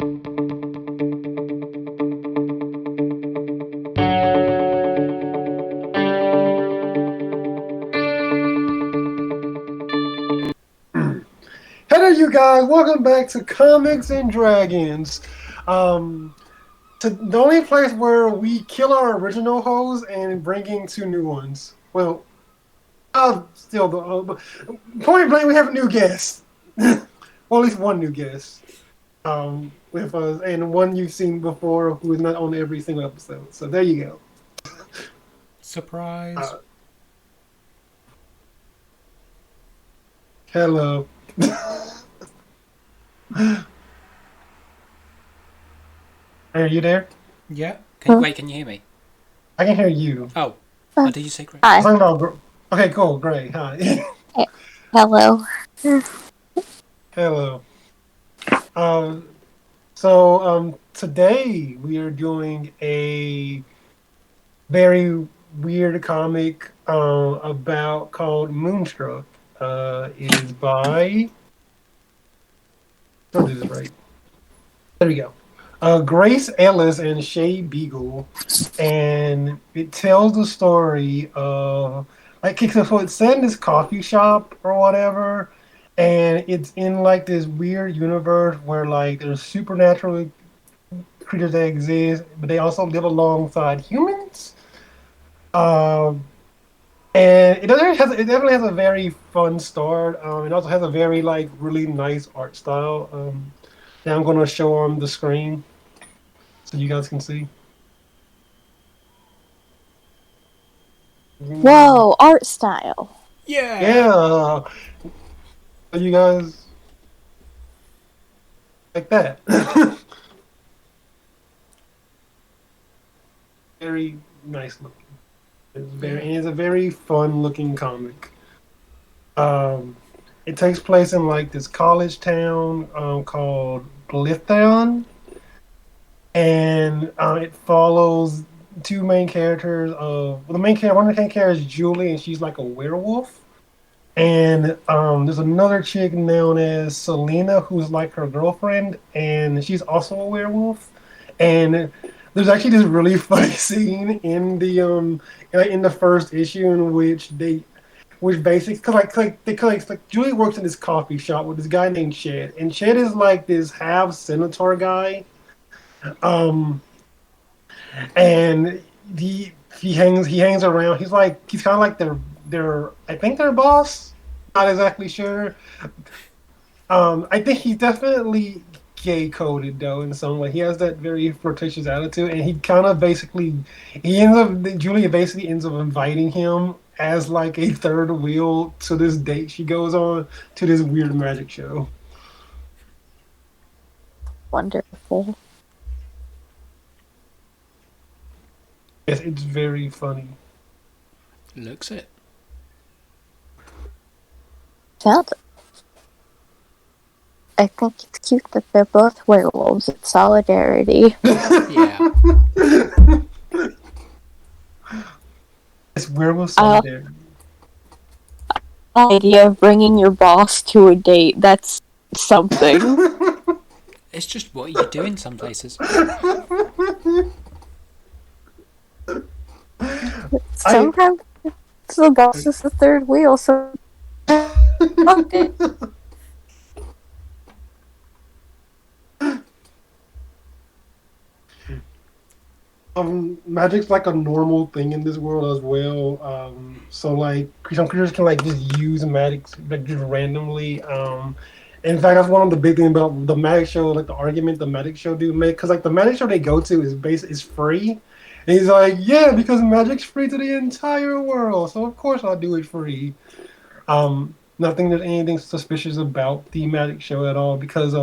Hello, you guys. Welcome back to Comics and Dragons. Um, the only place where we kill our original hosts and bring in two new ones. Well, still, point blank, we have a new guest. Well, at least one new guest. With us, and one you've seen before who is not on every single episode. So there you go. Surprise. Hello. Are you there? Yeah. Wait, can you hear me? I can hear you. Oh. Did you say great? Hi. Okay, cool, great. Hi. Hello. Hello. Today we are doing a very weird comic about called Moonstruck. It is by. Don't do this right. There we go. Grace Ellis and Shay Beagle, and it tells the story of so it's set in this coffee shop or whatever, and it's in like this weird universe where like there's supernatural creatures that exist, but they also live alongside humans. And it definitely has a very fun start. It also has a very like really nice art style. That I'm gonna show on the screen so you guys can see. Whoa, art style. Yeah. Yeah. So you guys like that? Very nice looking. It's a very fun looking comic. It takes place in like this college town called Blithdown, and it follows two main characters. One of the main characters is Julie, and she's like a werewolf. And there's another chick known as Selena, who's like her girlfriend, and she's also a werewolf. And there's actually this really funny scene in the first issue in which basically, cause Julie works in this coffee shop with this guy named Chet, and Chet is like this half centaur guy, and he hangs around. He's kind of like their I think their boss. Not exactly sure. I think he's definitely gay coded though in some way. He has that very flirtatious attitude, and he kind of Julia basically ends up inviting him as like a third wheel to this date she goes on to this weird magic show. Wonderful. Yes, it's very funny. Looks it. Sounds. I think it's cute that they're both werewolves. It's solidarity. Yeah. It's werewolf solidarity. The idea of bringing your boss to a date, that's something. It's just what you do in some places. Sometimes the boss is the third wheel, so... Okay. Magic's like a normal thing in this world as well. So like some creatures can like just use magic like just randomly. In fact, that's one of the big things about the magic show, like the argument the magic show do make, because like the magic show they go to is free, and he's like, yeah, because magic's free to the entire world, so of course I'll do it free. Nothing there's anything suspicious about the magic show at all, because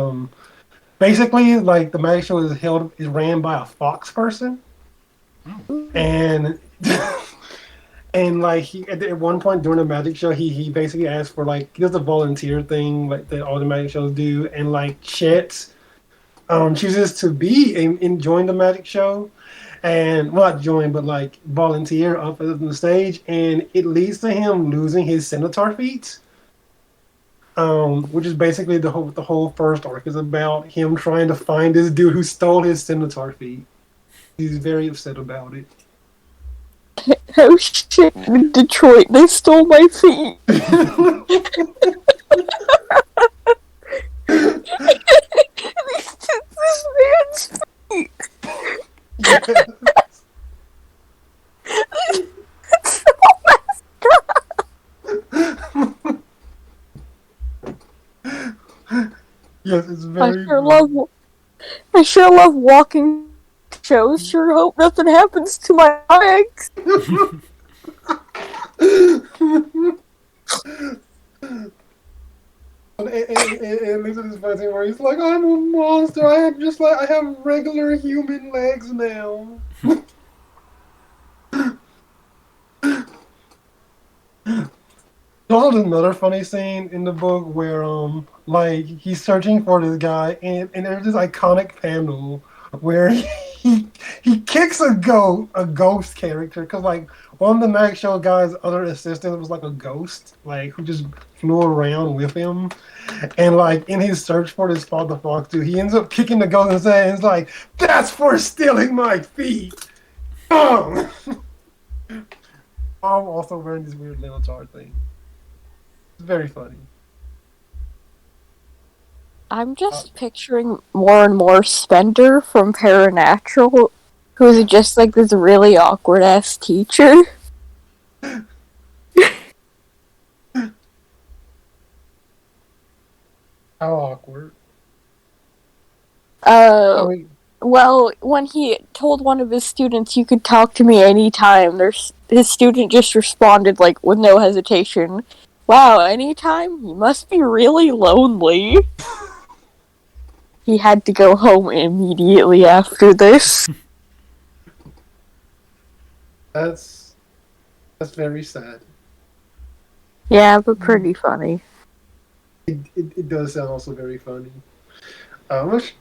basically like the magic show is ran by a fox person. And and like he at one point during the magic show he basically asked for like he does a volunteer thing like that all the magic shows do, and like Chet chooses to be and join the magic show, and well, not join but like volunteer up on the stage, and it leads to him losing his centaur feet. which is basically the whole first arc is about him trying to find this dude who stole his centaur feet. He's very upset about it. Oh shit, in Detroit, they stole my feet. This man's feet. It's so messed up. Yes, it's very. I sure love walking shows. Sure hope nothing happens to my legs. And listen to this funny thing where he's like, "I'm a monster. I have regular human legs now." Also, there's another funny scene in the book where like he's searching for this guy, and there's this iconic panel where he kicks a ghost character, because like one of the Mag Show guy's other assistants was like a ghost, like who just flew around with him, and like in his search for this father fox dude, he ends up kicking the ghost and saying, "It's like, that's for stealing my feet." Oh! I'm also wearing this weird little chart thing. It's very funny. I'm just picturing more and more Spender from Paranatural, who's just like this really awkward ass teacher. How awkward. Well, when he told one of his students, "You could talk to me anytime," his student just responded, like, with no hesitation, "Wow, anytime? You must be really lonely." He had to go home immediately after this. That's very sad. Yeah, but pretty funny. It does sound also very funny. I've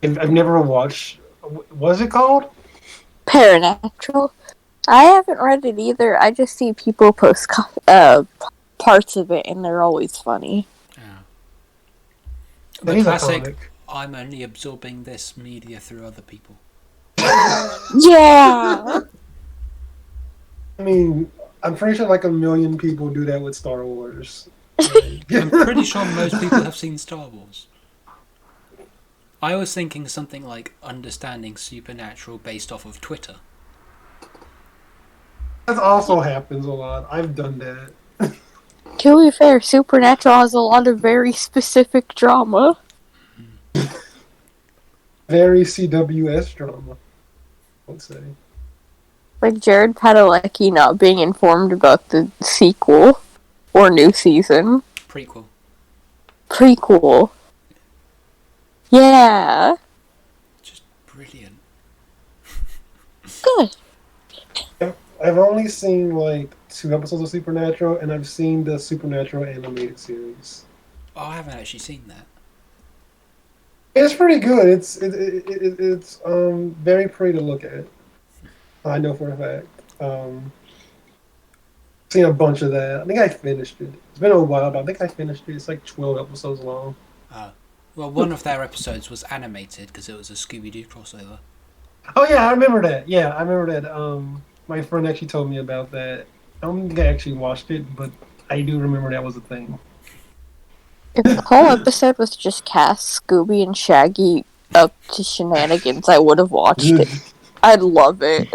never watched. What is it called? Paranatural. I haven't read it either. I just see people post parts of it, and they're always funny. The classic, I'm only absorbing this media through other people. Yeah! I mean, I'm pretty sure like 1 million people do that with Star Wars. I'm pretty sure most people have seen Star Wars. I was thinking something like understanding Supernatural based off of Twitter. That also happens a lot. I've done that. To be fair, Supernatural has a lot of very specific drama. Very CWS drama, I would say. Like Jared Padalecki not being informed about the sequel or new season. Prequel. Yeah. Just brilliant. Good. I've only seen like 2 episodes of Supernatural, and I've seen the Supernatural animated series. Oh, I haven't actually seen that. It's pretty good. It's very pretty to look at. I know for a fact. Seen a bunch of that. I think I finished it. It's been a while, but I think I finished it. It's like 12 episodes long. Well, one of their episodes was animated because it was a Scooby-Doo crossover. Oh yeah, I remember that. Yeah, I remember that. My friend actually told me about that. I don't think I actually watched it, but I do remember that was a thing. If the whole episode was just cast Scooby and Shaggy up to shenanigans, I would have watched it. I'd love it.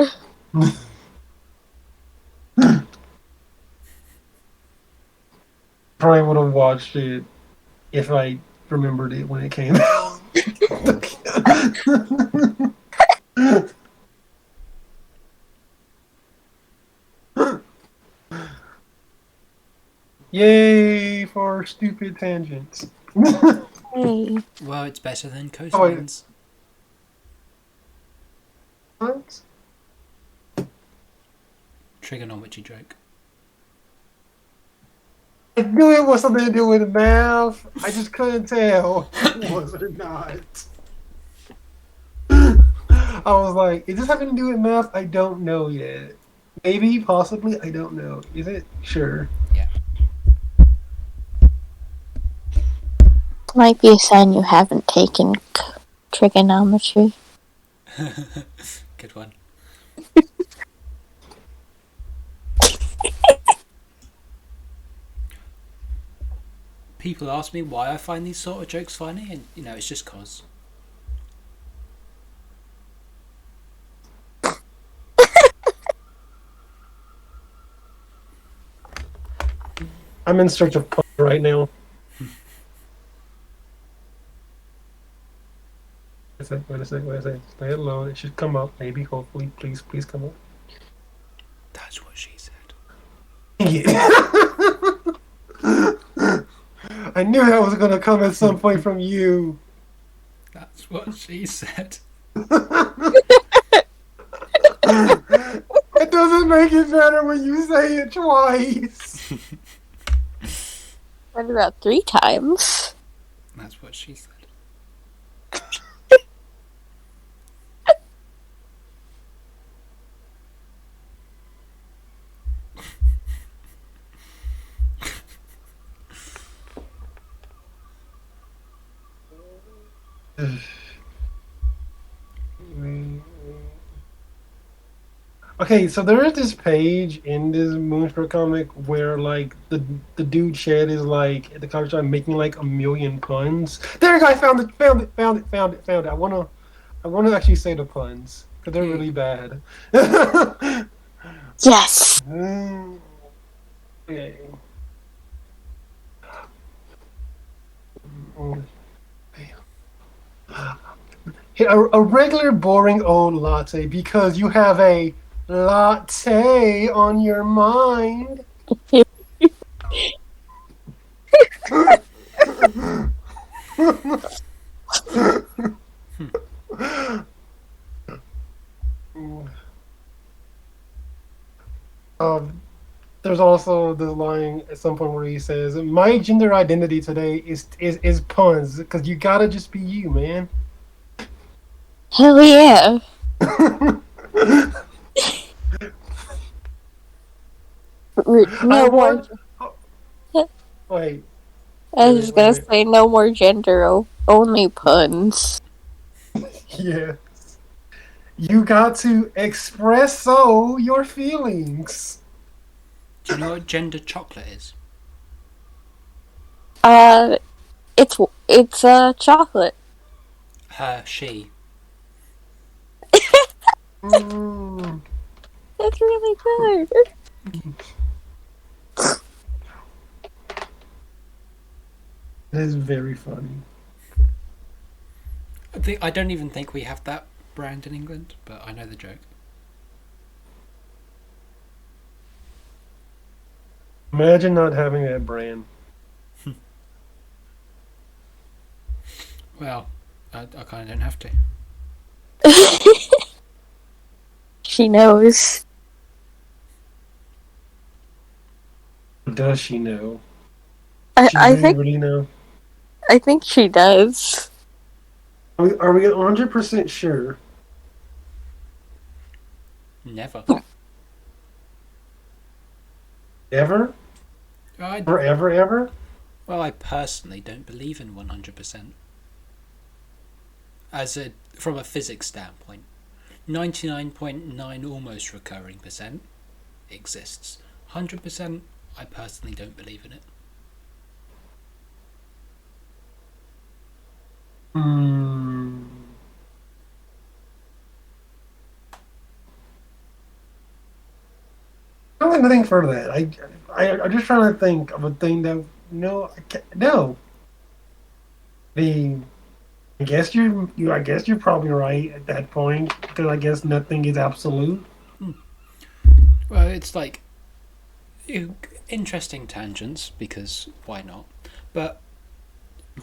Probably would have watched it if I remembered it when it came out. Yay for stupid tangents. Hey. Well, it's better than coastlines. What? Trigonometry joke. I knew it was something to do with math. I just couldn't tell if it was or not. I was like, is this having to do with math? I don't know yet. Maybe, possibly, I don't know. Is it? Sure. Yeah. This might be a sign you haven't taken trigonometry. Good one. People ask me why I find these sort of jokes funny, and it's just cause. I'm in search of puns right now. Wait a sec. Stay it low. It should come up. Maybe, hopefully. Please come up. That's what she said. I knew that was going to come at some point from you. That's what she said. It doesn't make it better when you say it twice. What about 3 times? That's what she said. Okay, so there is this page in this Moonstruck comic where like the dude Shed is like at the comic shop making like 1,000,000 puns. There, guy, found it. I wanna actually say the puns because they're really bad. Yes. Okay. A regular boring old latte because you have a latte on your mind. There's also the line at some point where he says, "My gender identity today is puns because you gotta just be you, man." Hell yeah. No more. Wait. I was gonna say no more gender, only puns. Yes. You got to expresso your feelings. Do you know what gender chocolate is? It's chocolate. Her, she. That's really good. It is very funny. I don't even think we have that brand in England, but I know the joke. Imagine not having that brand. Well, I kind of don't have to. She knows. Does she know? I think really know. I think she does. Are we 100% sure? Never. Ever? Forever, ever? Well, I personally don't believe in 100%. From a physics standpoint, 99.9 almost recurring percent exists. 100%, I personally don't believe in it. I don't think anything for that. I'm just trying to think of a thing that no. I guess you're probably right at that point because I guess nothing is absolute. Well, it's like interesting tangents because why not? But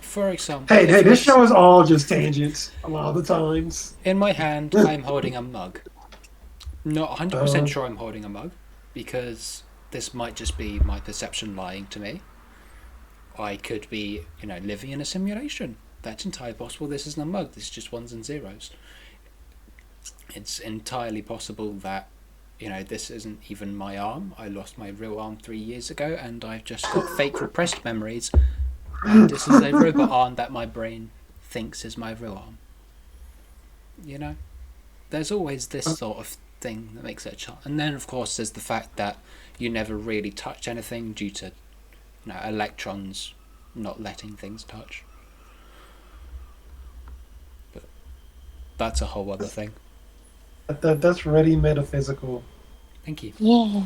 for example, Hey, this show is all just tangents a lot of the times. In my hand, I'm holding a mug. Not 100% sure I'm holding a mug because this might just be my perception lying to me. I could be, living in a simulation. That's entirely possible. This isn't a mug. This is just ones and zeros. It's entirely possible that, this isn't even my arm. I lost my real arm 3 years ago, and I've just got fake repressed memories And this is a robot arm that my brain thinks is my real arm. You know? There's always this sort of thing that makes it a chance. And then, of course, there's the fact that you never really touch anything due to electrons not letting things touch. But that's a whole other thing. That's really metaphysical. Thank you. Yeah.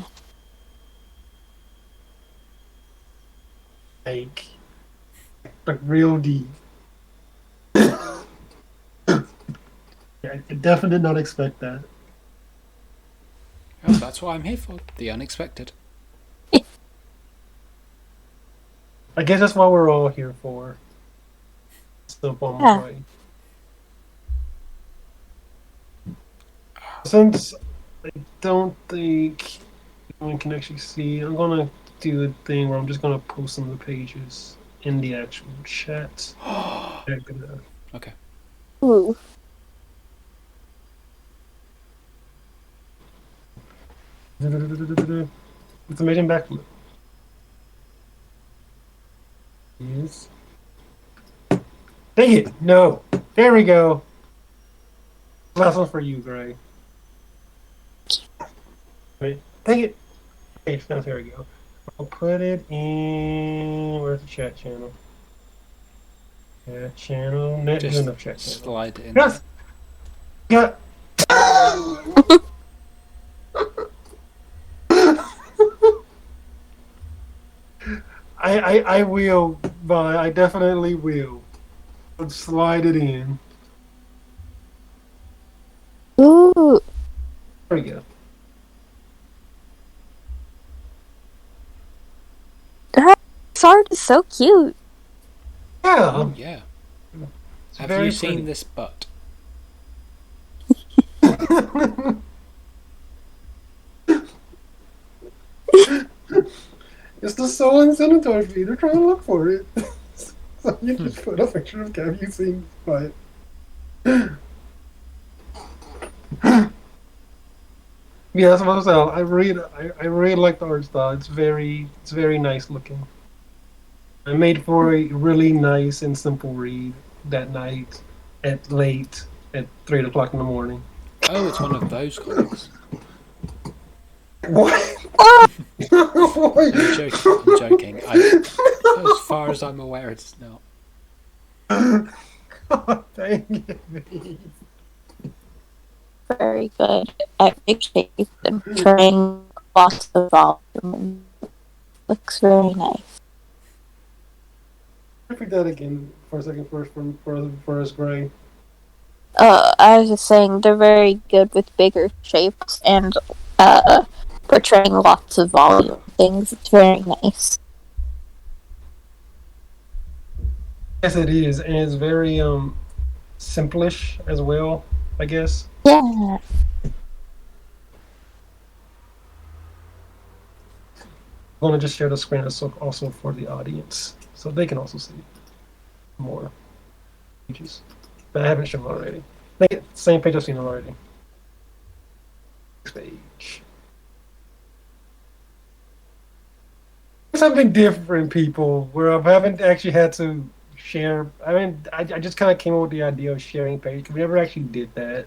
Like real deep. I definitely did not expect that. Oh, that's what I'm here for. The unexpected. I guess that's what we're all here for. Some form Yeah. of way. Since I don't think anyone can actually see, I'm gonna do a thing where I'm just gonna post some of the pages in the actual chat. Okay. Ooh. Information back. Yes. Dang it! No. There we go. Last one for you, Gray. Wait. Dang it. Okay, now there we go. I'll put it in. Where's the chat channel? Chat channel. Net good Just enough chat channel. slide it in. Yes. Yeah. I will, but I definitely will. I'll slide it in. Ooh. There we go. That sword is so cute. Yeah. Oh, yeah. It's Have very you seen pretty. this butt? It's the soul and centaur feed. They're trying to look for it. So you just put a picture of Have you seen but yeah, that's what I was saying. I really like the art style. It's very nice looking. I made for a really nice and simple read that night at 3 o'clock in the morning. Oh, it's one of those comics. What? I'm joking. As far as I'm aware, it's not. God dang it. Very good at big shape and trying lots of volume. Looks very nice. Repeat that again for a second for us, Gray. I was just saying they're very good with bigger shapes and portraying lots of volume things. It's very nice. Yes, it is, and it's very simplish as well, I guess. Yeah. I'm gonna just share the screen also for the audience, so they can also see more pages. But I haven't shown already. Same page I've seen already. Next page. Something different, people, where I haven't actually had to share. I mean, I just kind of came up with the idea of sharing page. We never actually did that.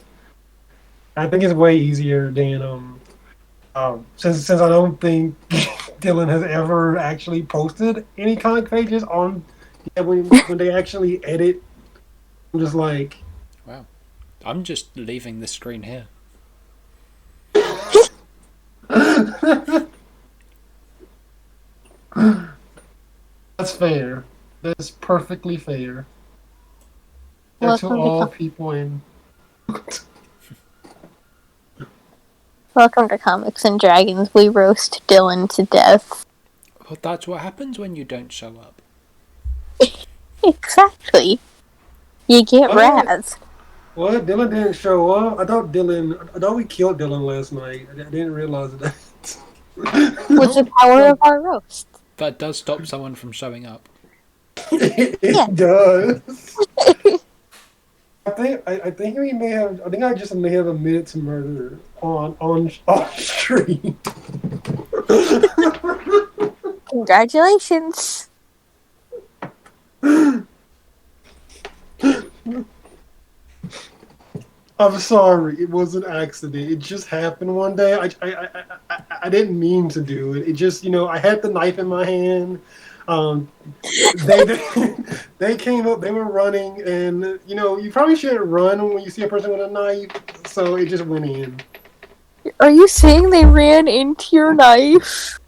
I think it's way easier than since I don't think Dylan has ever actually posted any comic pages on when they actually edit. I'm just like, Wow. I'm just leaving the screen here. that's fair. That's perfectly fair. And to all people in. Welcome to Comics and Dragons. We roast Dylan to death. Well, that's what happens when you don't show up. Exactly. You get Oh. razzed. What? Dylan didn't show up? I thought we killed Dylan last night. I didn't realize that. With the power of our roast. That does stop someone from showing up. It does. I think we may have. I think I just may have admitted to murder on stream. Congratulations. I'm sorry, it was an accident. It just happened one day. I didn't mean to do it. It just, I had the knife in my hand. Um, they they came up. They were running, and you probably shouldn't run when you see a person with a knife. So it just went in. Are you saying they ran into your knife?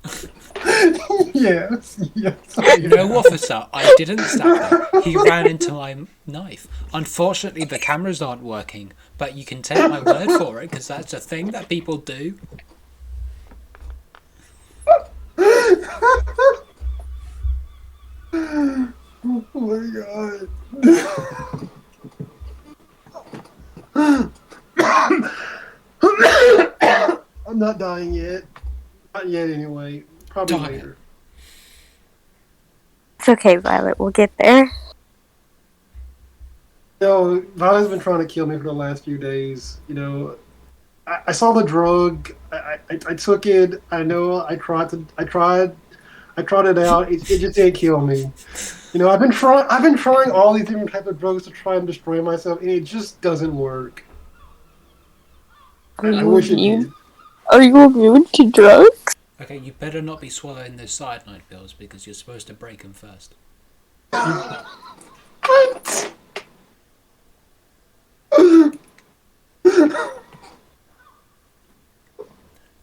Yes, yes. No, officer, I didn't stab him. He ran into my knife. Unfortunately, the cameras aren't working, but you can take my word for it because that's a thing that people do. Oh my god. I'm not dying yet. Not yet, anyway. Probably Dying. later. It's okay, Violet. We'll get there. No, Violet's been trying to kill me for the last few days. I saw the drug. I took it. I know. I tried it out. It just didn't kill me. I've been trying all these different types of drugs to try and destroy myself, and it just doesn't work. Are I you wish it immune? did. Are you immune to drugs? Okay, you better not be swallowing those cyanide pills because you're supposed to break them first. What?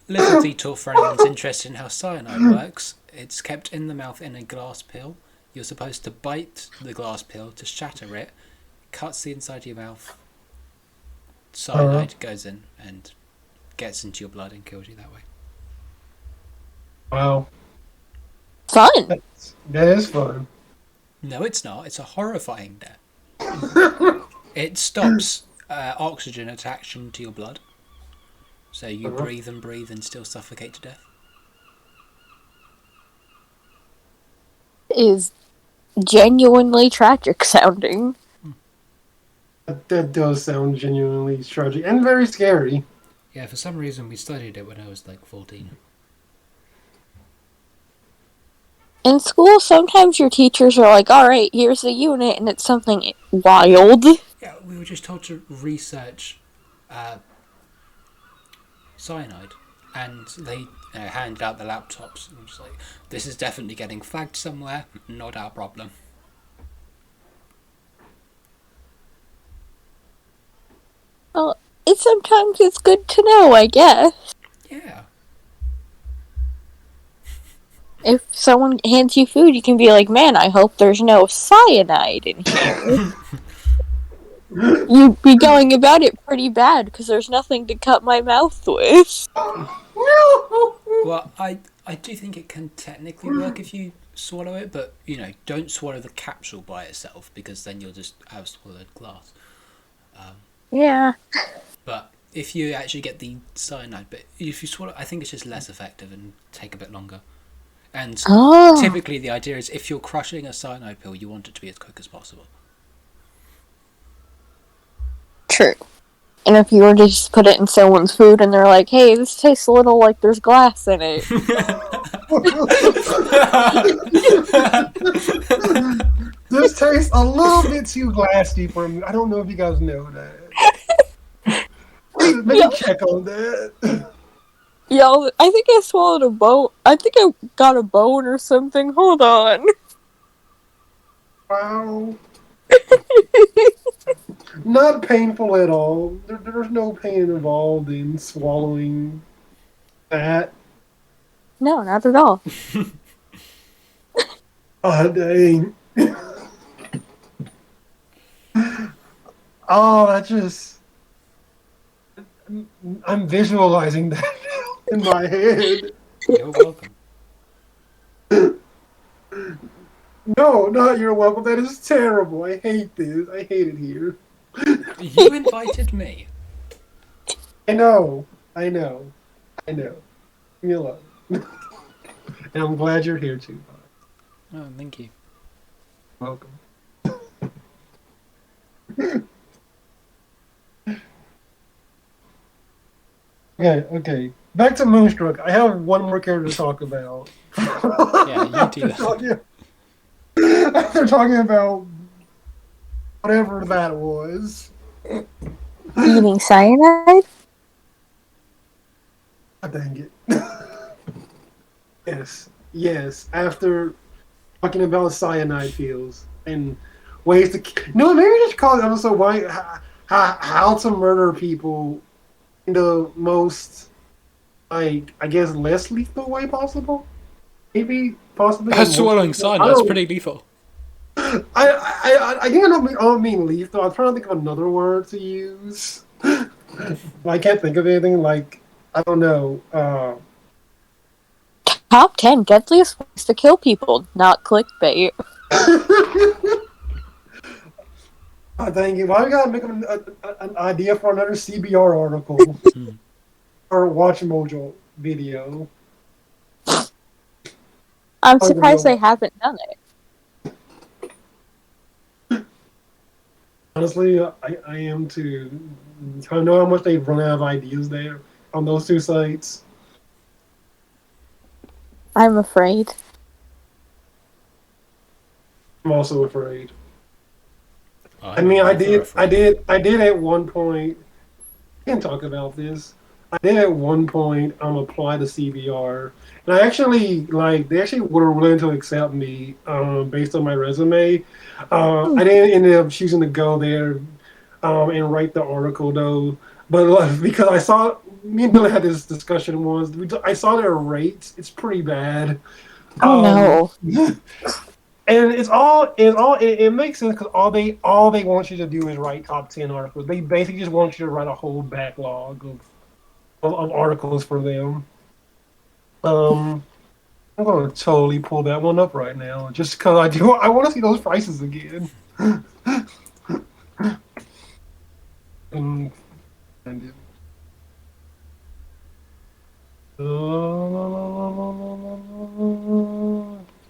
Little detour for anyone's interested in how cyanide works. It's kept in the mouth in a glass pill. You're supposed to bite the glass pill to shatter it. Cuts the inside of your mouth. Cyanide goes in and gets into your blood and kills you that way. Wow, Fun. that is fun. No, it's not. It's a horrifying death. It stops oxygen attaching to your blood. So you breathe and still suffocate to death. Is genuinely tragic sounding. That does sound genuinely tragic and very scary. Yeah, for some reason we studied it when I was like 14. In school, sometimes your teachers are like, alright, here's the unit, and it's something wild. Yeah, we were just told to research cyanide, and they handed out the laptops. And just like, this is definitely getting flagged somewhere. Not our problem. Well, sometimes it's good to know, I guess. Yeah. If someone hands you food, you can be like, man, I hope there's no cyanide in here. You'd be going about it pretty bad because there's nothing to cut my mouth with. Well, I do think it can technically work if you swallow it, but don't swallow the capsule by itself because then you'll just have swallowed glass. Yeah. But if you actually get the cyanide, but if you swallow, I think it's just less effective and take a bit longer. And typically the idea is if you're crushing a cyanide pill, you want it to be as quick as possible. True. And if you were to just put it in someone's food and they're like, hey, this tastes a little like there's glass in it. This tastes a little bit too glassy for me. I don't know if you guys know that. Maybe check on that. Yo, I think I swallowed a bone. I think I got a bone or something. Hold on. Wow. Not painful at all. There's no pain involved in swallowing that. No, not at all. Oh, dang. Oh, I'm visualizing that in my head. You're welcome. No, not you're welcome. That is terrible. I hate this. I hate it here. You invited me. I know. Leave me alone. And I'm glad you're here too. Oh, thank you. Welcome. Okay. Back to Moonstruck. I have one more character to talk about. Yeah, you do that. after talking about whatever that was. Eating cyanide? God dang it. Yes. After talking about cyanide pills and ways to. No, maybe just call it episode why how to murder people in the most, like, I guess, less lethal way possible. Maybe, possibly, or more Swallowing lethal. I cyanide's don't. pretty lethal. I think I don't mean lethal. I'm trying to think of another word to use. I can't think of anything. Like, I don't know. Top 10 deadliest ways to kill people, not clickbait. I think why we gotta make an idea for another CBR article or Watch Mojo video. I'm Oh, surprised they haven't done it. honestly, I am too. I know how much they've run out of ideas there on those two sites. I'm afraid. I'm also afraid. I I'm mean, rather afraid. I did at one point. I can talk about this. I did at one point apply to CBR, and I actually they actually were willing to accept me based on my resume. I didn't end up choosing to go there and write the article though, but because I saw me and Billy had this discussion once. I saw their rates; it's pretty bad. Oh Um, no. And it makes sense because all they want you to do is write top 10 articles. They basically just want you to write a whole backlog of articles for them. Um, I'm gonna totally pull that one up right now just because I want to see those prices again. and, and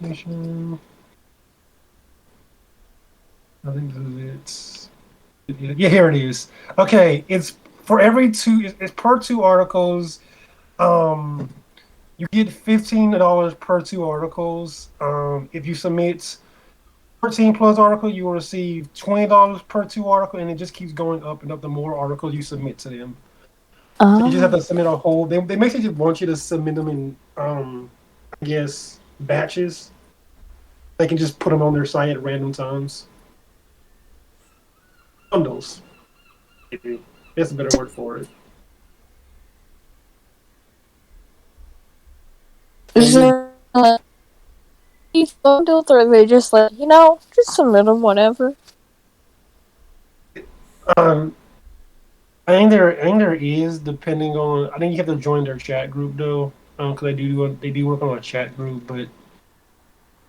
application. I think this is it. Yeah, here it is. Okay, it's for every two. It's per two articles. Um, you get $15 per two articles. If you submit 13 plus article, you will receive $20 per two article, and it just keeps going up and up the more articles you submit to them. So you just have to submit a whole. They basically just want you to submit them in, I guess, batches. They can just put them on their site at random times. Bundles. That's a better word for it. Is there these bundles, or are they just like, just submit them whenever? Um, I think there is, depending on. I think you have to join their chat group though, because they do work on a chat group. But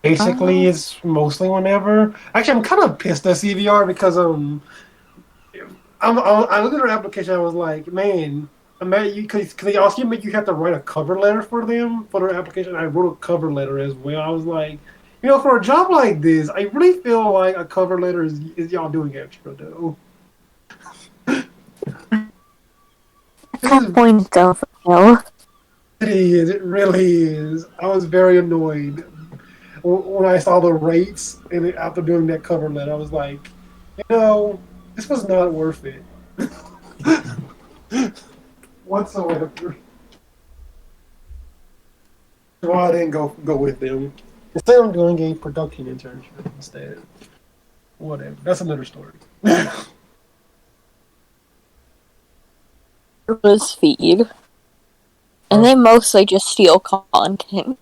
basically, it's mostly whenever. Actually, I'm kind of pissed at CVR because I looked at their application. I was like, man, I'm mad at you because they also make you have to write a cover letter for them for their application. I wrote a cover letter as well. I was like, for a job like this, I really feel like a cover letter is y'all doing extra though. That point though, no. It is. It really is. I was very annoyed when I saw the rates and after doing that cover letter. I was like, this was not worth it whatsoever. Why I didn't go with them. Instead, I'm doing a production internship instead. Whatever. That's another story. BuzzFeed. And they mostly just steal content.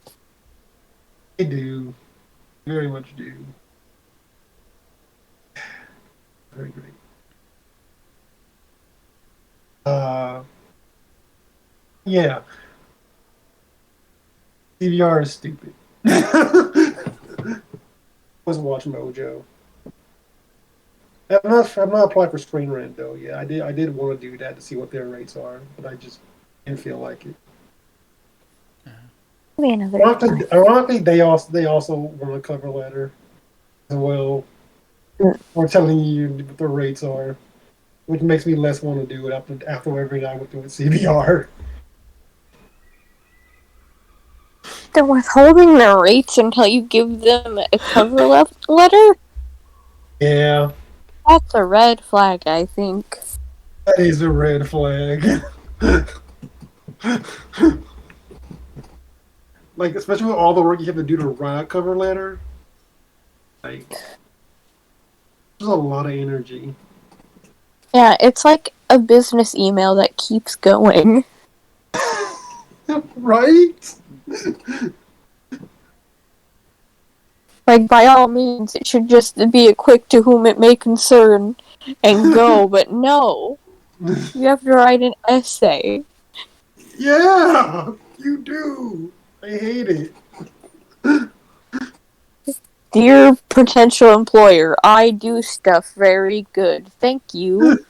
They do. Very much do. Very great. Yeah. CVR is stupid. Was Watch Mojo. I'm not applying for Screen Rant though. Yeah, I did want to do that to see what their rates are, but I just didn't feel like it. Ironically, they also want a cover letter as well. Or telling you what the rates are, which makes me less want to do it after every night I went through with CVR. They're withholding their rates until you give them a cover letter? Yeah, That's a red flag, I think. that is a red flag. Like, especially with all the work you have to do to write a cover letter. Like, there's a lot of energy. Yeah, it's like a business email that keeps going. Right? Like, by all means, it should just be a quick to whom it may concern and go, but no. You have to write an essay. Yeah, you do. I hate it. Dear potential employer, I do stuff very good. Thank you.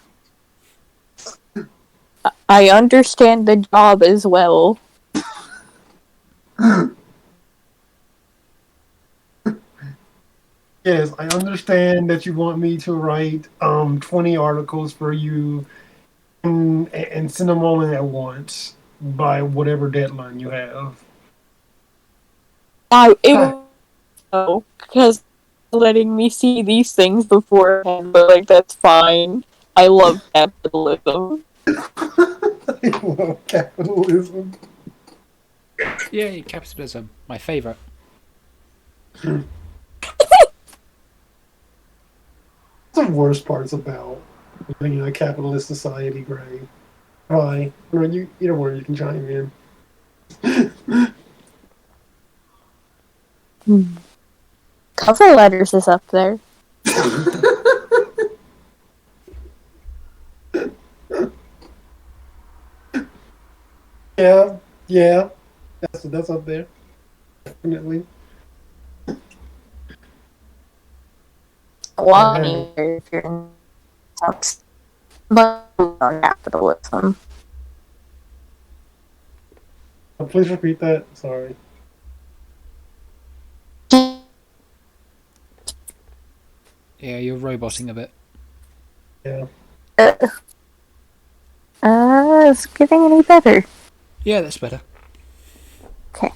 I understand the job as well. Yes, I understand that you want me to write 20 articles for you and send them all in at once by whatever deadline you have. Because letting me see these things beforehand, but like that's fine. I love capitalism. I love capitalism. Yay, capitalism, my favourite. The worst parts about living in a capitalist society, Gray. Why? Or you either one you can chime in. Cover letters is up there. Yeah, that's up there, definitely. Well, if you're in talks about capitalism. Please repeat that. Sorry. Yeah, you're roboting a bit. Yeah. Is it getting any better? Yeah, that's better. Okay.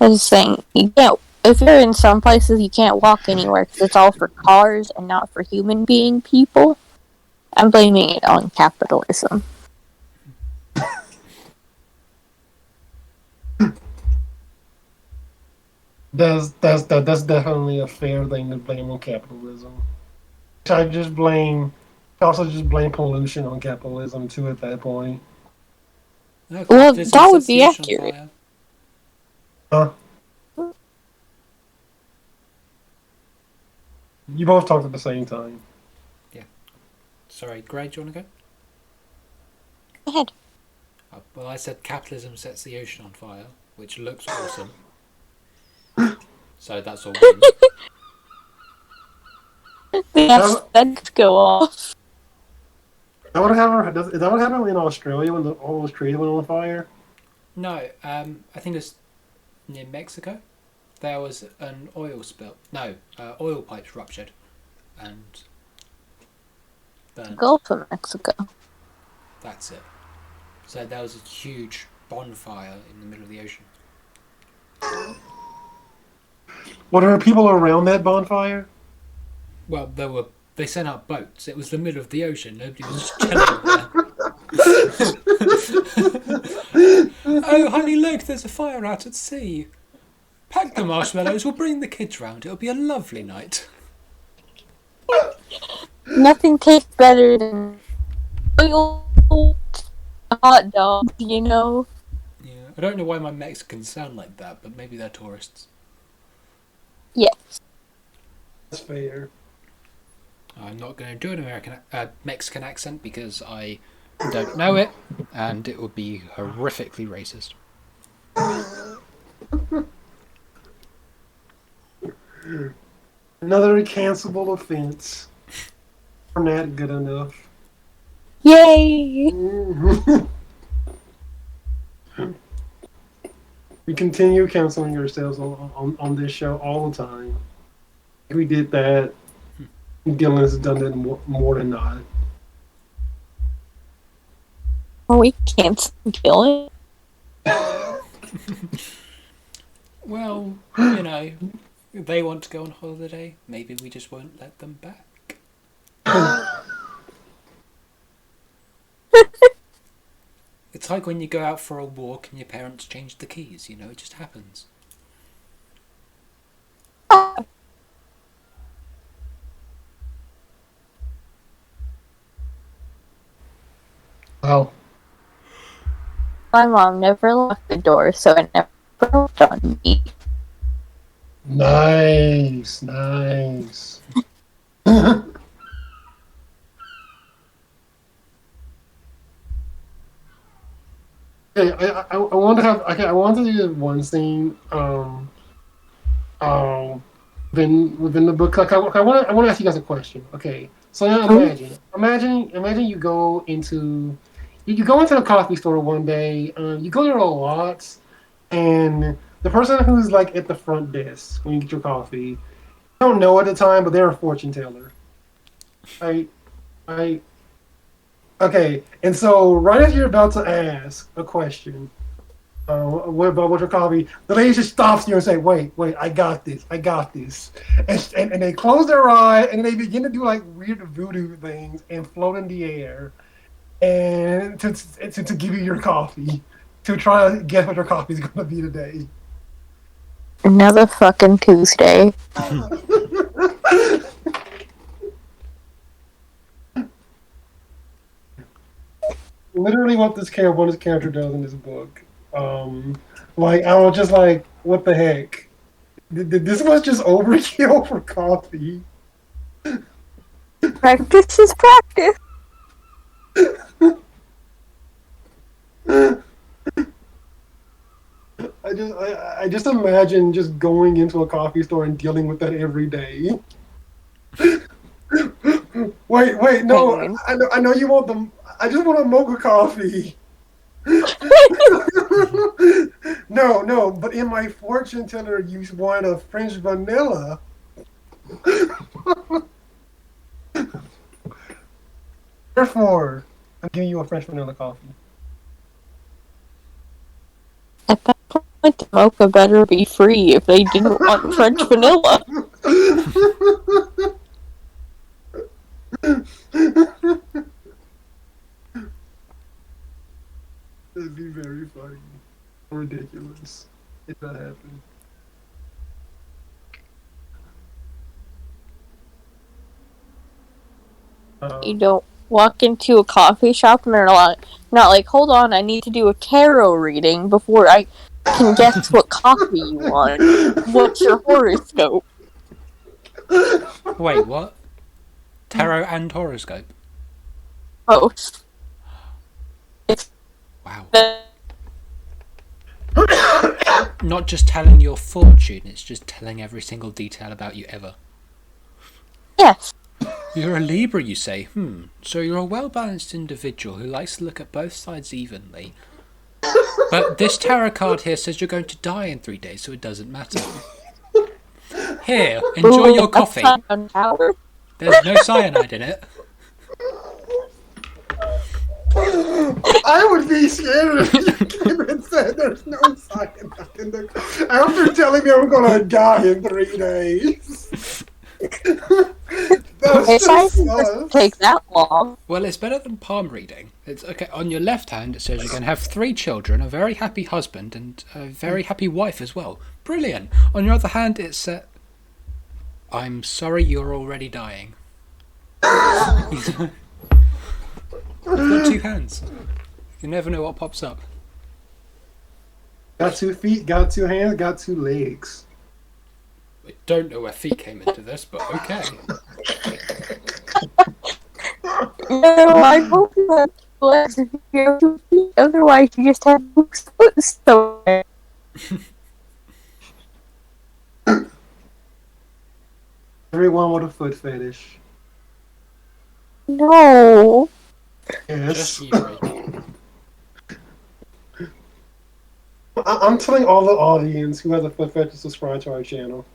I was saying, you can't. If you're in some places, you can't walk anywhere because it's all for cars and not for human being people. I'm blaming it on capitalism. That's definitely a fair thing to blame on capitalism. I also just blame pollution on capitalism too. At that point, No, Well, capitalism that would sets be the ocean on accurate. fire. you both talked at the same time. Sorry, Gray, do you want to go? Go ahead. Well, I said capitalism sets the ocean on fire, which looks awesome. So that's all. The ads go off. Is that what happened in Australia when all those trees went on fire? No, I think it's near Mexico. There was an oil spill. No, oil pipes ruptured and burned. Gulf of Mexico. That's it. So there was a huge bonfire in the middle of the ocean. Were there people around that bonfire? Well, they sent out boats. It was the middle of the ocean. Nobody was just chilling there. Oh, honey, look, there's a fire out at sea. Pack the marshmallows, we'll bring the kids round. It'll be a lovely night. Nothing tastes better than oil hot dogs, you know? Yeah, I don't know why my Mexicans sound like that, but maybe they're tourists. Yes. That's fair. I'm not going to do an Mexican accent because I don't know it, and it would be horrifically racist. Another cancelable offense. We're not good enough. Yay! We continue canceling ourselves on this show all the time. We did that. Dylan has done it more than not. Well, we can't kill it. Well, you know, if they want to go on holiday, maybe we just won't let them back. It's like when you go out for a walk and your parents change the keys, it just happens. Wow. My mom never locked the door, so it never broke on me. Nice. Okay, I want to have. Okay, I want to do one scene. Within the book, like I want to ask you guys a question. Okay, so now imagine you go into you go into a coffee store one day. You go there a lot, and the person who's like at the front desk when you get your coffee, you don't know at the time, but they're a fortune teller. I Okay, and so right as you're about to ask a question, what about what your coffee? The lady just stops you and say, "Wait, I got this, and they close their eye and they begin to do like weird voodoo things and float in the air, and to give you your coffee, to try to guess what your coffee is going to be today." Another fucking Tuesday. Literally, what this character does in this book. Like I was just like, "What the heck? This was just overkill for coffee." Practice is practice. I just imagine just going into a coffee store and dealing with that every day. Wait, no, I know you want them. I just want a mocha coffee. No, but in my fortune teller, you want a French vanilla. Therefore, I'm giving you a French vanilla coffee. At that point, the mocha better be free if they didn't want French vanilla. That'd be very funny. Ridiculous. If that happened. You don't walk into a coffee shop and they're not like, hold on, I need to do a tarot reading before I can guess what coffee you want. What's your horoscope? Wait, what? Tarot and horoscope? Both. Wow. Not just telling your fortune, it's just telling every single detail about you ever. Yes. You're a Libra, you say. So you're a well-balanced individual who likes to look at both sides evenly. But this tarot card here says you're going to die in 3 days, so it doesn't matter. Here, enjoy your coffee. There's no cyanide in it. I would be scared if you came and said there's no cyanide in the coffee. After telling me I'm going to die in 3 days. It doesn't take that long. Well, it's better than palm reading. It's okay. On your left hand, it says you're going to have 3 children, a very happy husband, and a very happy wife as well. Brilliant. On your other hand, it said, "I'm sorry, you're already dying." You've got 2 hands. You never know what pops up. Got 2 feet, got 2 hands, got 2 legs. I don't know where feet came into this, but okay. No, I hope you have 2 legs if you have 2 feet. Otherwise, you just have 2 foot somewhere. Everyone with a foot fetish. No. Yes. Just you, right? I'm telling all the audience who has a foot fetish to subscribe to our channel.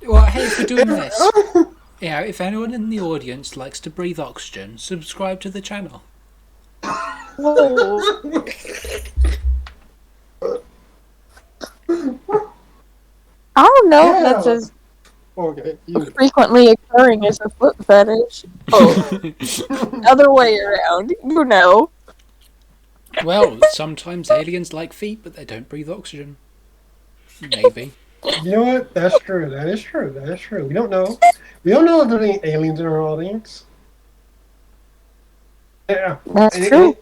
Well, hey, if we're doing this, if anyone in the audience likes to breathe oxygen, subscribe to the channel. Oh, I don't know if that's Yeah. as Okay. You. frequently occurring as a foot fetish. Oh, other way around. You know. Well, sometimes aliens like feet, but they don't breathe oxygen. Maybe. You know what? That's true. That is true. That is true. We don't know. We don't know if there's any aliens in our audience. Yeah. That's And, true.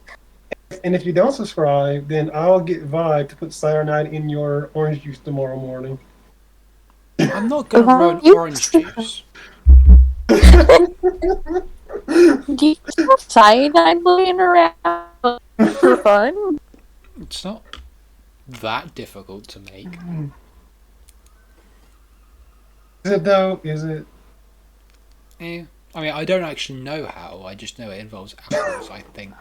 and if you don't subscribe, then I'll get Vi to put cyanide in your orange juice tomorrow morning. I'm not gonna ruin You- orange juice. Do you have cyanide laying around for fun? It's not that difficult to make. Is it though? Is it? Eh. I mean, I don't actually know how. I just know it involves apples, I think.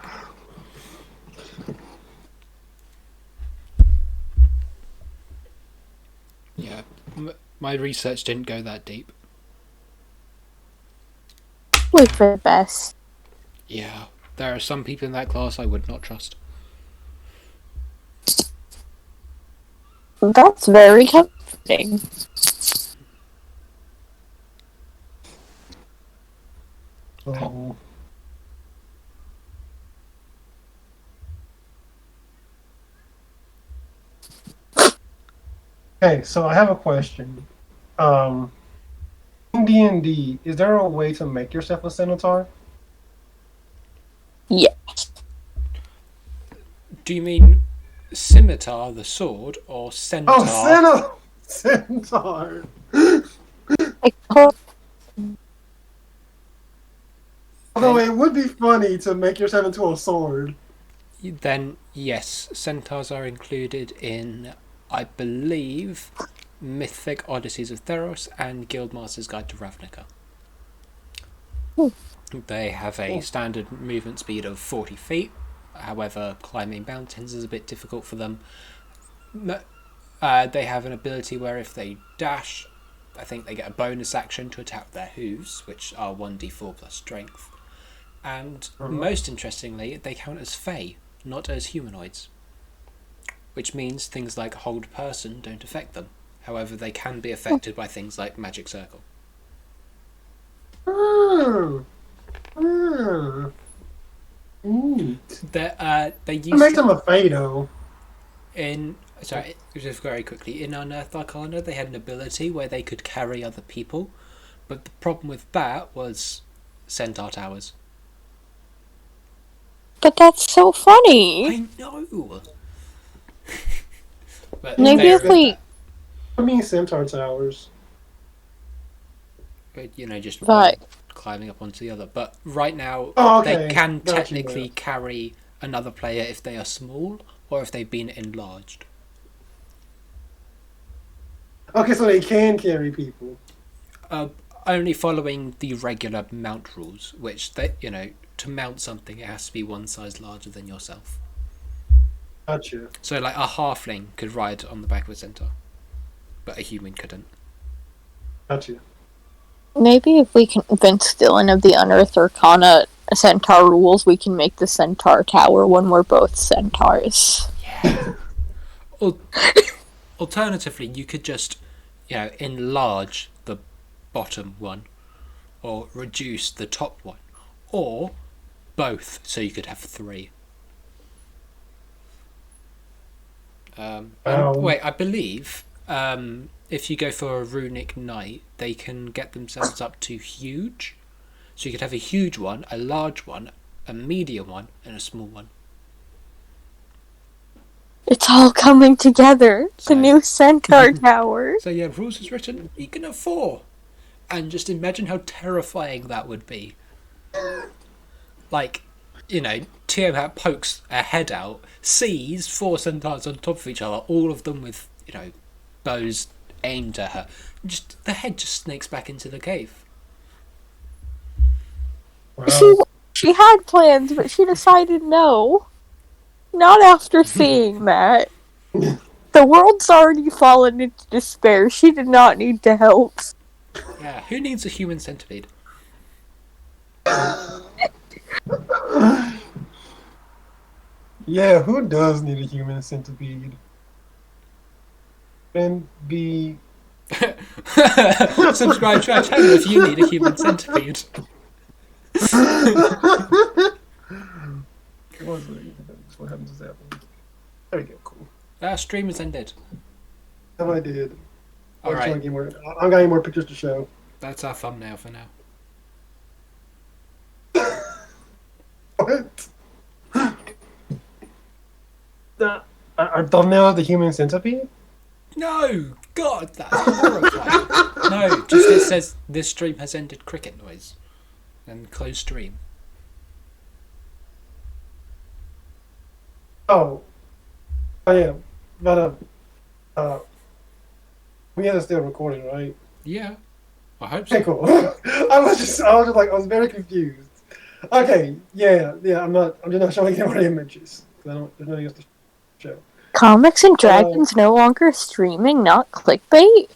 Yeah. My research didn't go that deep. Wait for the best. Yeah. There are some people in that class I would not trust. That's very comforting. Oh. Okay, so I have a question. In D&D, is there a way to make yourself a centaur? Yes. Do you mean scimitar, the sword, or centaur? Oh, centaur! I hope Although it would be funny to make yourself into a sword. Then, yes, centaurs are included in, I believe, Mythic Odysseys of Theros and Guildmaster's Guide to Ravnica. They have a standard movement speed of 40 feet. However, climbing mountains is a bit difficult for them. They have an ability where if they dash, I think they get a bonus action to attack their hooves, which are 1d4 plus strength. And most interestingly, they count as Fae, not as humanoids. Which means things like hold person don't affect them. However, they can be affected by things like magic circle. They It used makes to, them a Fado. just very quickly, in Unearthed Arcana, they had an ability where they could carry other people, but the problem with that was centaur towers. but that's so funny. I know. But Maybe if we I mean centaur towers. just Right. one climbing up onto the other. But right now, Oh, okay. they can Got you, technically yeah. carry another player if they are small or if they've been enlarged. Okay, so they can carry people. Only following the regular mount rules, which to mount something it has to be one size larger than yourself. Gotcha. So like a halfling could ride on the back of a centaur, but a human couldn't. Gotcha. maybe if we can convince Dylan of the Unearthed Arcana centaur rules, we can make the centaur tower when we're both centaurs. Yeah. Alternatively, you could just enlarge the bottom one, or reduce the top one, or both, so you could have three. Wait, I believe if you go for a runic knight, they can get themselves up to huge. So you could have a huge one, a large one, a medium one, and a small one. It's all coming together. So- The new centaur tower. So yeah, rules is written, you can have 4. And just imagine how terrifying that would be. Like, Tiamat pokes a head out, sees 4 centaurs on top of each other, all of them with, bows aimed at her. Just the head just snakes back into the cave. Wow. She had plans, but she decided no. Not after seeing that. The world's already fallen into despair. She did not need to help. Yeah, who needs a human centipede? Yeah, who does need a human centipede? And be. Subscribe to our channel if you need a human centipede. What happens is that one. There we go, cool. Our stream has ended. How I did. All right, I don't got any more pictures to show. that's our thumbnail for now. What? Our thumbnail of the human centipede? No, God, that's horrifying. No, just it says this stream has ended. Cricket noise, and close stream. Oh. Oh, yeah. But, we are still recording, right? Yeah, I hope so. Okay, cool. I was just like, I was very confused. Okay, yeah, I'm just not showing any more images. There's nothing else to show. Comics and Dragons no longer streaming, not clickbait?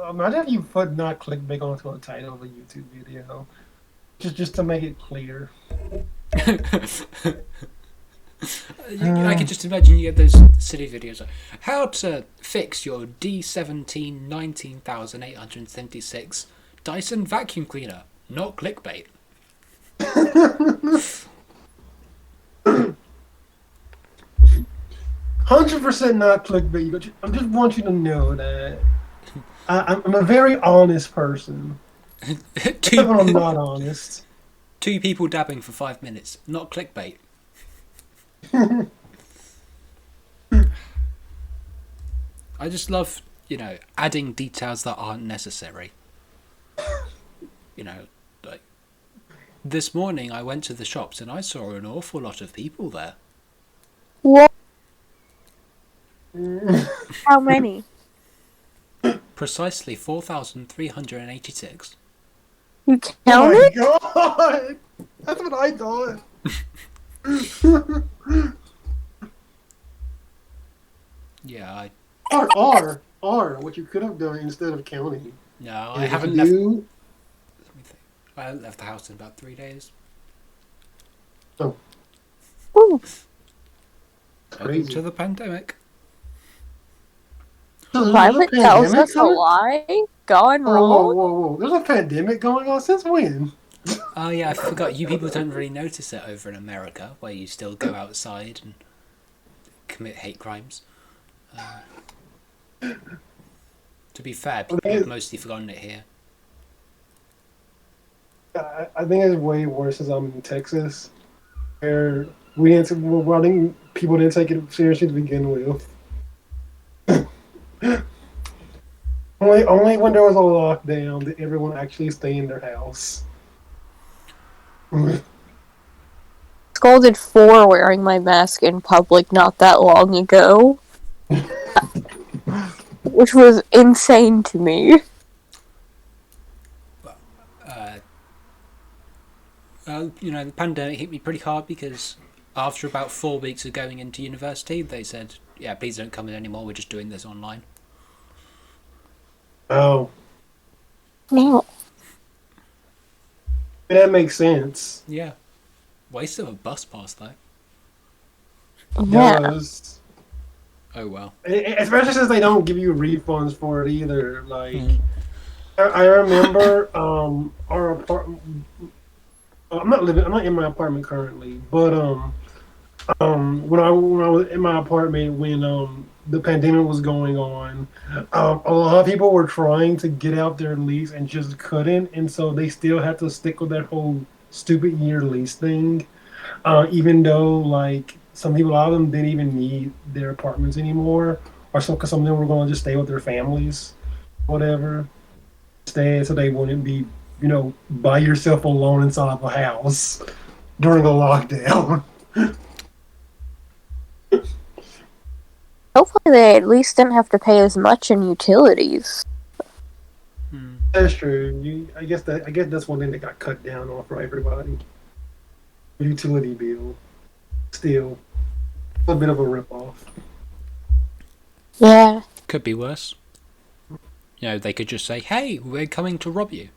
Imagine if you put not clickbait onto a title of a YouTube video, just to make it clear. I can just imagine you get those silly videos like how to fix your D17 19876 Dyson vacuum cleaner, not clickbait. 100% not clickbait. But I just want you to know that I'm a very honest person. Even when I'm not honest. Two people dabbing for 5 minutes, not clickbait. I just love, adding details that aren't necessary. Like this morning I went to the shops and I saw an awful lot of people there. What? How many? Precisely 4,386. You Oh my counted? god! That's what I thought. Yeah, R, what you could have done instead of counting. No, I haven't left. Let me think. I haven't left the house in about 3 days. Oh. Ooh. Crazy. To the pandemic. Climate tells us a lie? Gone wrong? Whoa. There's a pandemic going on since when? Oh yeah, I forgot. You people don't really notice it over in America, where you still go outside and commit hate crimes. To be fair, people have mostly forgotten it here. I think it's way worse as I'm in Texas, where people didn't take it seriously to begin with. Only when there was a lockdown did everyone actually stay in their house. Scolded for wearing my mask in public not that long ago. Which was insane to me. The pandemic hit me pretty hard because after about 4 weeks of going into university, they said, yeah, please don't come in anymore, we're just doing this online. Oh. No. That makes sense. Yeah. Waste of a bus pass, though. Yeah. Does. Oh, well. Especially since they don't give you refunds for it either. Like, I remember our apartment. I'm not in my apartment currently, but when I was in my apartment when the pandemic was going on, a lot of people were trying to get out their lease and just couldn't, and so they still had to stick with that whole stupid year lease thing, even though like a lot of them didn't even need their apartments anymore, or so because some of them were going to just stay with their families, whatever, stay so they wouldn't be by yourself alone inside of a house during a lockdown. Hopefully they at least didn't have to pay as much in utilities. That's true. I guess that's one thing that got cut down on for everybody. utility bill. Still, a bit of a ripoff. Yeah. Could be worse. You know, they could just say, "Hey, we're coming to rob you."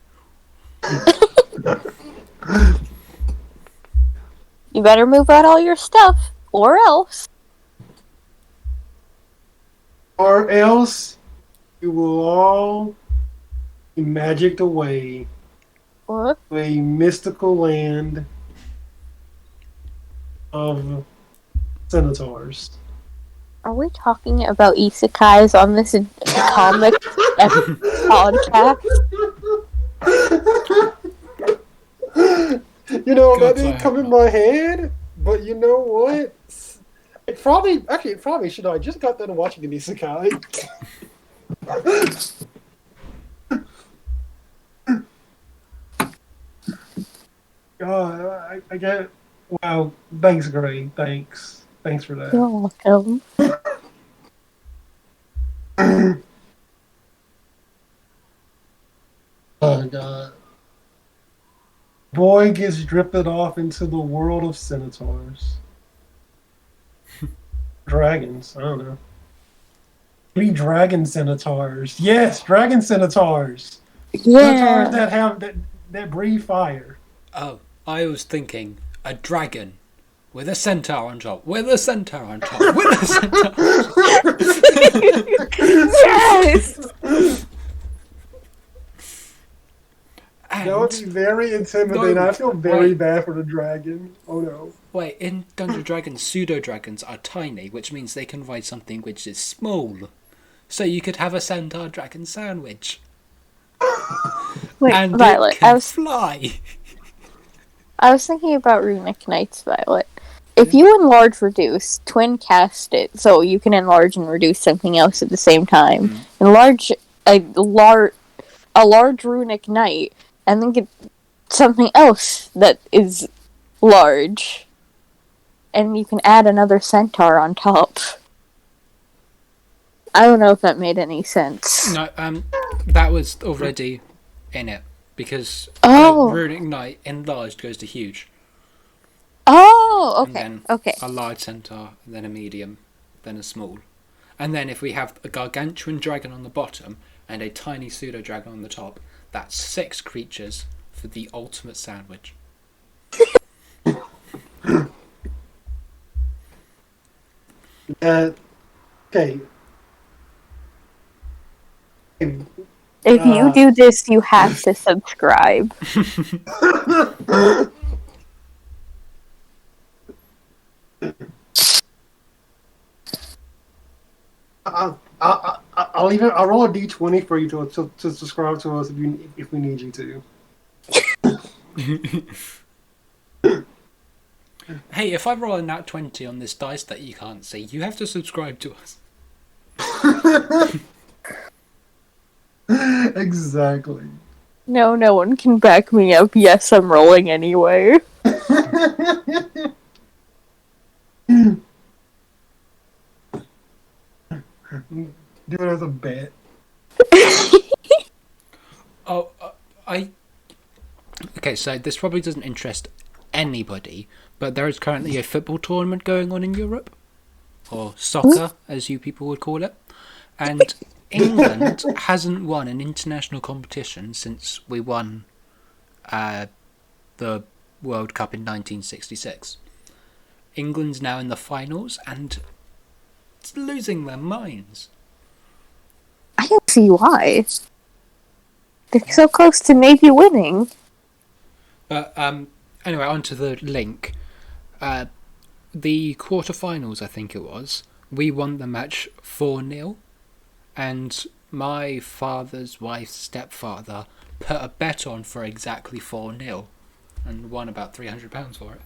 You better move out all your stuff, or else. Or else you will all be magicked away What? to a mystical land of centaurs. Are we talking about isekais on this comic podcast? You know, that Gods, I didn't come hope in not. my head, but you know what? It probably should. I just got done watching an isekai. God, I get. Wow, thanks, Gray. Thanks for that. You're welcome. Oh God. Boy gets drifted off into the world of centaurs. Dragons, I don't know. 3 dragon centaurs. Yes, dragon centaurs. Centaurs Yeah. that have that breathe fire. Oh, I was thinking a dragon with a centaur on top. With a centaur on top. With a centaur. Yes. That would be And very intimidating. no, I feel very wait. bad for the dragon. Oh no. Wait, in Dungeons and Dragons, pseudo dragons are tiny, which means they can ride something which is small. So you could have a centaur dragon sandwich, Wait, and Violet. it can fly. I was thinking about Runic Knights, Violet. If you enlarge reduce, twin cast it so you can enlarge and reduce something else at the same time. Enlarge a large Runic Knight, and then get something else that is large. And you can add another centaur on top. I don't know if that made any sense. No, that was already in it because Oh. Runic Knight enlarged goes to huge, Oh, and okay. then Okay. a large centaur, then a medium, then a small, and then if we have a gargantuan dragon on the bottom and a tiny pseudo dragon on the top, that's 6 creatures for the ultimate sandwich. Okay. If you do this, you have to subscribe. I'll roll a d20 for you to subscribe to us if we need you to. Hey, if I roll a nat 20 on this dice that you can't see, you have to subscribe to us. Exactly. No one can back me up. Yes, I'm rolling anyway. Do it as a bet. Oh, okay, so this probably doesn't interest anybody, but there is currently a football tournament going on in Europe, or soccer, as you people would call it, and England hasn't won an international competition since we won the World Cup in 1966. England's now in the finals, and it's losing their minds. I can see why. They're so close to maybe winning. But anyway, onto the link. The quarterfinals, I think it was, we won the match 4-0, and my father's wife's stepfather put a bet on for exactly 4-0 and won about £300 for it.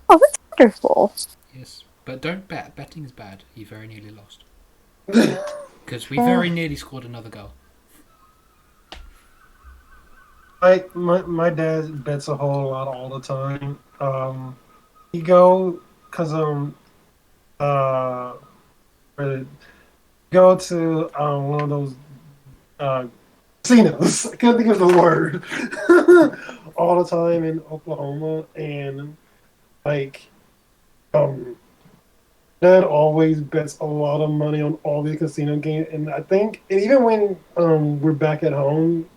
Oh, that's wonderful. Yes, but don't bet. Betting is bad. You very nearly lost. Because we very nearly scored another goal. My dad bets a whole lot all the time. He go because go to one of those casinos. I couldn't think of the word. All the time in Oklahoma, and like, um, Dad always bets a lot of money on all the casino games, and I think, and even when we're back at home,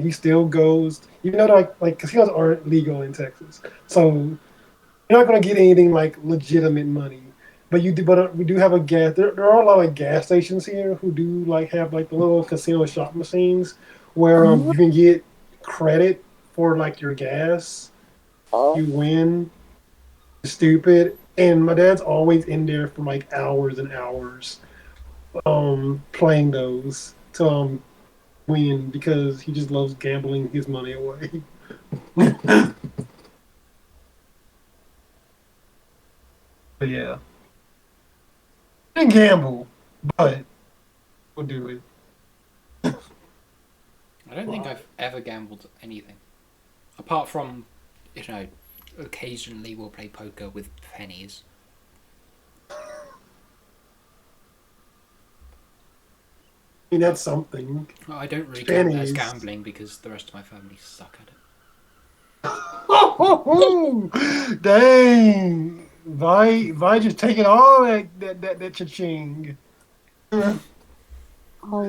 he still goes, even though like casinos aren't legal in Texas, so you're not gonna get anything like legitimate money. But you do, but we do have a gas. There are a lot of gas stations here who do like have like the little casino shop machines where Oh, you can get credit for like your gas. oh, You win. Stupid. And my dad's always in there for like hours and hours, playing those to win because he just loves gambling his money away. But yeah, and gamble, but we'll do it. I don't think I've ever gambled anything. Apart from, occasionally we'll play poker with pennies. I mean, that's something. I don't really count that as Pennies. gambling because the rest of my family suck at it. Dang. Vi just taking all that cha-ching. all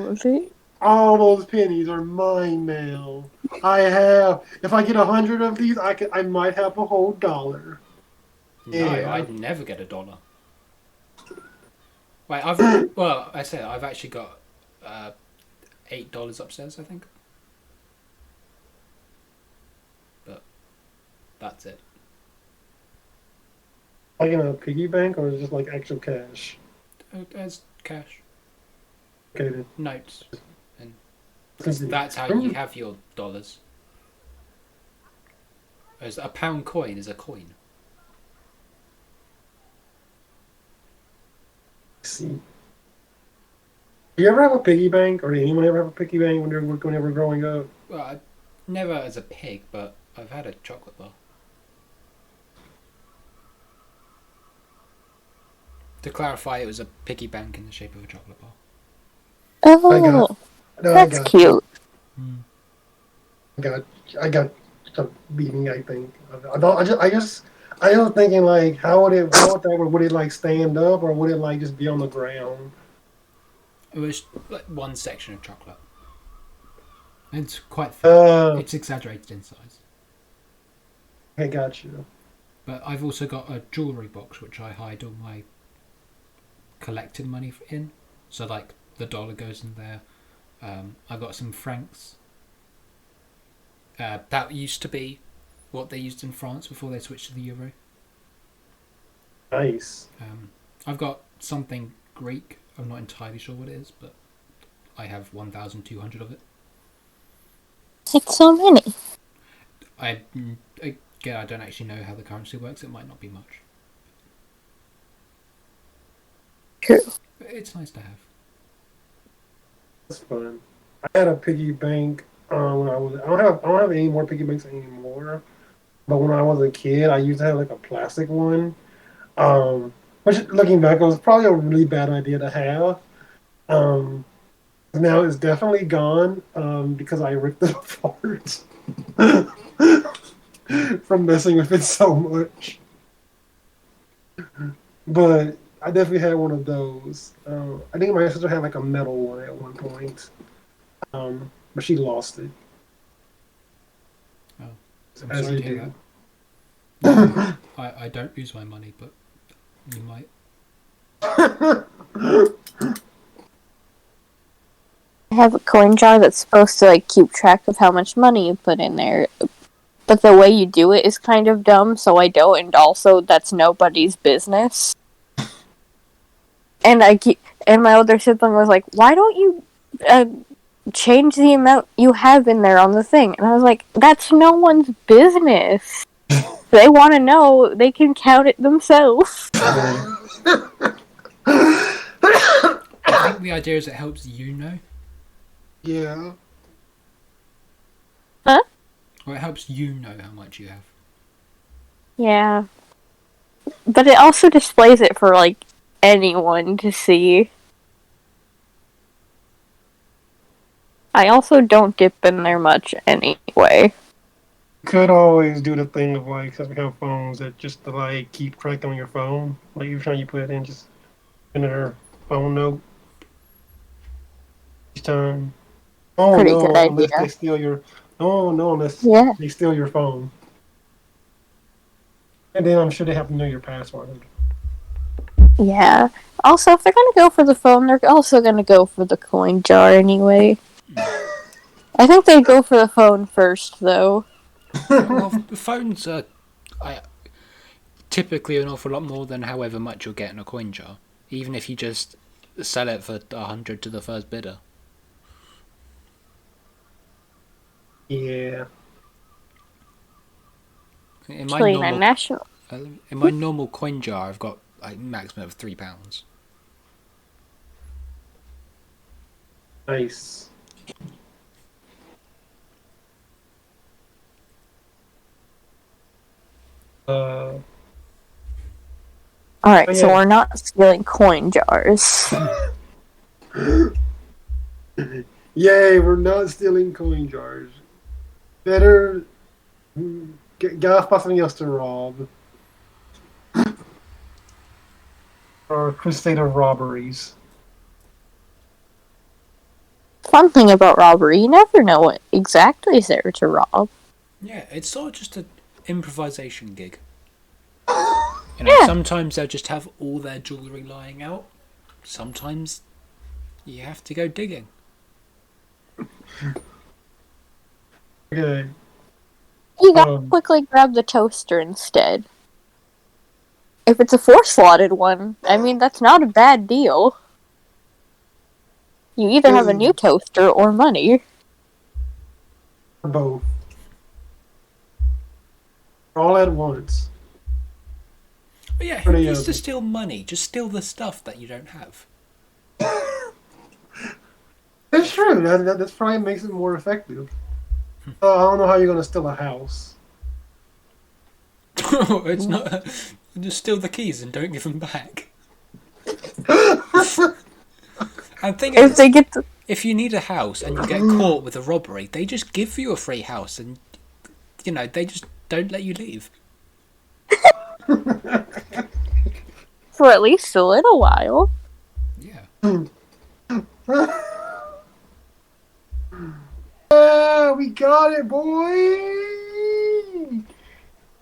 of it. All those pennies are mine now. If I get 100 of these, I might have a whole dollar. No, Yeah. I'd never get $1. Wait, I said I've actually got $8 upstairs, I think. But that's it. Like in a piggy bank, or is it just like actual cash? There's cash, Okay, then. notes, and Continue. that's how you have your dollars. As a pound coin is a coin. See. Do you ever have a piggy bank, or did anyone ever have a piggy bank when they were growing up? Well, never as a pig, but I've had a chocolate bar. To clarify, it was a piggy bank in the shape of a chocolate bar. Oh, No, that's cute. I got, I got some beating. I think. I was thinking like, would it like stand up, or would it like just be on the ground? It was like one section of chocolate. It's quite thick. It's exaggerated in size. I got you. But I've also got a jewellery box which I hide all my collected money in. So like the dollar goes in there. I've got some francs. That used to be what they used in France before they switched to the euro. Nice. I've got something Greek. I'm not entirely sure what it is, but I have 1,200 of it. It's so many. Again, I don't actually know how the currency works. It might not be much. True. But it's nice to have. That's fun. I had a piggy bank when I was. I don't have any more piggy banks anymore. But when I was a kid, I used to have like a plastic one. Which looking back, it was probably a really bad idea to have. Now it's definitely gone because I ripped it apart from messing with it so much. But I definitely had one of those. I think my sister had like a metal one at one point, but she lost it. Oh, I'm As sorry you to hear do. that. I don't use my money, but you might. I have a coin jar that's supposed to like keep track of how much money you put in there. But the way you do it is kind of dumb, so I don't, and also that's nobody's business. And and my older sibling was like, "Why don't you change the amount you have in there on the thing?" And I was like, "That's no one's business. They want to know, they can count it themselves." I think the idea is it helps you know. Yeah. Huh? Or it helps you know how much you have. Yeah. But it also displays it for like anyone to see. I also don't dip in there much anyway. Could always do the thing of like, since we have phones, that just to like keep track on your phone. Like every time you put it in, just enter phone note each time. Oh Pretty good no, unless idea. they steal your. Oh no, unless Yeah. they steal your phone. And then I'm sure they have to know your password. Yeah. Also, if they're gonna go for the phone, they're also gonna go for the coin jar anyway. I think they'd go for the phone first, though. Well, the phones are typically an awful lot more than however much you'll get in a coin jar, even if you just sell it for 100 to the first bidder. Yeah. In my Actually, in a normal national. in my normal coin jar, I've got like maximum of £3. Nice. Alright, Oh, so yeah. we're not stealing coin jars. Yay, we're not stealing coin jars. Better gotta find something else to rob. Or crusade of robberies. Fun thing about robbery, you never know what exactly is there to rob. Yeah, it's sort of just an improvisation gig. Yeah. Sometimes they'll just have all their jewellery lying out. Sometimes you have to go digging. Okay. You gotta quickly grab the toaster instead. If it's a 4-slotted one, I mean, that's not a bad deal. You either have a new toaster or money. Both. All at once. But yeah, who needs to steal money? Just steal the stuff that you don't have. That's true. That probably makes it more effective. I don't know how you're gonna steal a house. It's not. Just steal the keys and don't give them back. And thing is, if you need a house and you get caught with a robbery, they just give you a free house, and they just don't let you leave. For at least a little while. Yeah. Yeah, we got it, boy!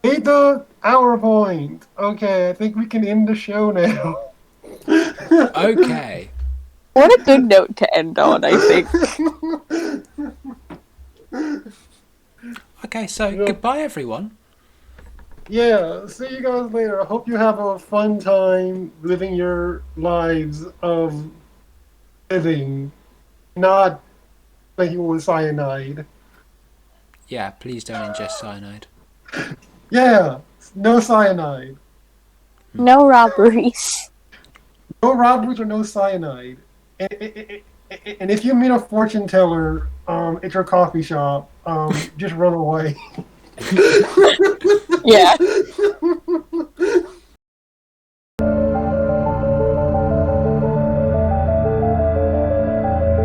Hit the hour point. Okay, I think we can end the show now. Okay. What a good note to end on, I think. Okay, so goodbye, everyone. Yeah, see you guys later. I hope you have a fun time living your lives of living, not making with cyanide. Yeah, please don't ingest cyanide. Yeah, no cyanide. No robberies. No robberies or no cyanide. And if you meet a fortune teller at your coffee shop, just run away. Yeah.